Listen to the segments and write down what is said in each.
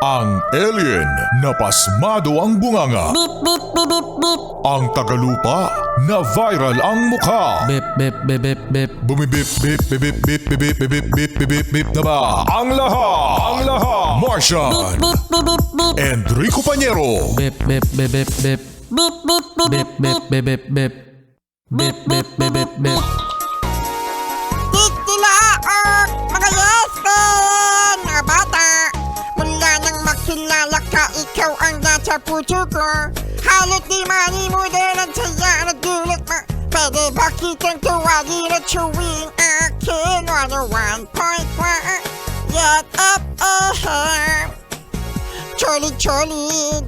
Ang alien na pasmado ang bunganga. Beep, beep, beep, beep, beep. Ang tagalupa na viral ang mukha. Bip, bip, bip, bip, bip. Bumibip, bip, bip, bip, bip, bip, bip, bip, bip, bip, bip na ba? Ang lahat, Martian, Beep, beep, beep, beep. Enrico Pañero, Bip, bip, bip, bip, bip. Beep, beep, beep, Bip, bip, bip, bip, bip. Bip, bip, bip, bip, bip. Titilaok, mga yespen, mga bata. Mula nang makilala ka, ikaw ang nasa puso ko. Halos di manimulan ang saya at gulat mo. Pwede ba kitang tuwagin at chewing akin? 101.1 Yet up ahem. Cholit-cholit.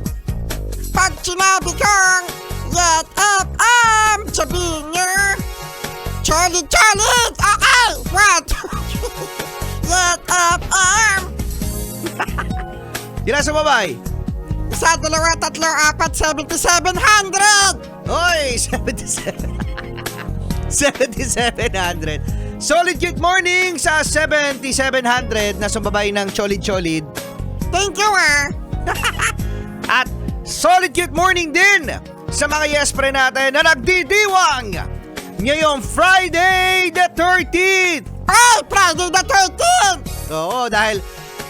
Pag sinabi kong yet up sabihin niyo cholit-cholit. Okay, what? Yet up Ilan sa babay? 1, 2, 3, 4, 7,700. Oy, 77. 7,700. Solid Cute Morning sa 7,700 na sumbabay ng Cholid-Cholid. Thank you At Solid Cute Morning din sa mga yes-pre natin na nagdidiwang ngayong Friday the 13th. Ay, Friday the 13th. Oo, dahil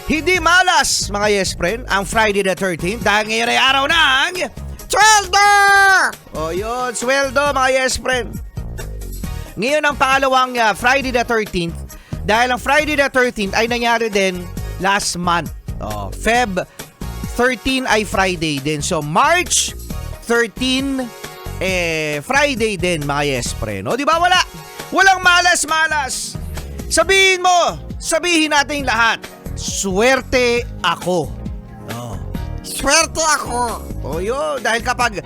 hindi malas mga yes-friend ang Friday the 13th dahil ngayon ay araw ng Sweldo. O yun, sweldo mga yes-friend. Ngayon ang pangalawang Friday the 13th dahil ang Friday the 13th ay nangyari din last month. Feb 13 ay Friday din. So March 13 Friday din mga yes-friend. O di ba walang malas-malas. Sabihin natin lahat. Swerte ako. Swerte ako. O yun, dahil kapag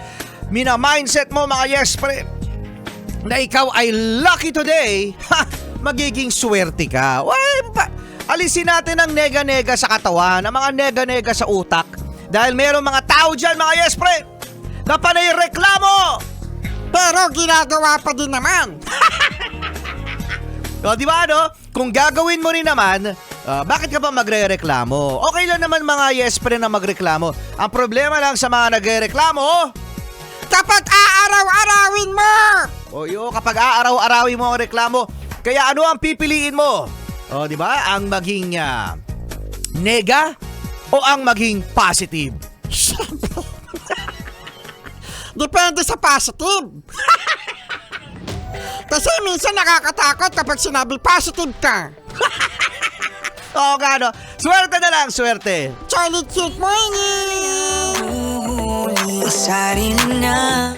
mina-mindset mo mga yes pre na ikaw ay lucky today, magiging swerte ka. Alisin natin ang nega-nega sa katawan, ang mga nega-nega sa utak. Dahil meron mga tao dyan mga yes pre na panay reklamo. Pero ginagawa pa din naman. O di ba no? Kung gagawin mo rin naman, bakit ka ba magre-reklamo? Okay lang naman mga yes pre na magreklamo. Ang problema lang sa mga nagre-reklamo, Kapag aaraw-arawin mo. o yo, kapag aaraw-arawin mo ang reklamo, kaya ano ang pipiliin mo? O di ba? Ang maging nega o ang maging positive? Depende sa positive. Kasi minsan nakakatakot kapag sinabi positive ka. Oo nga no. Swerte na lang, swerte. Charlie Cute Morning. Sorry na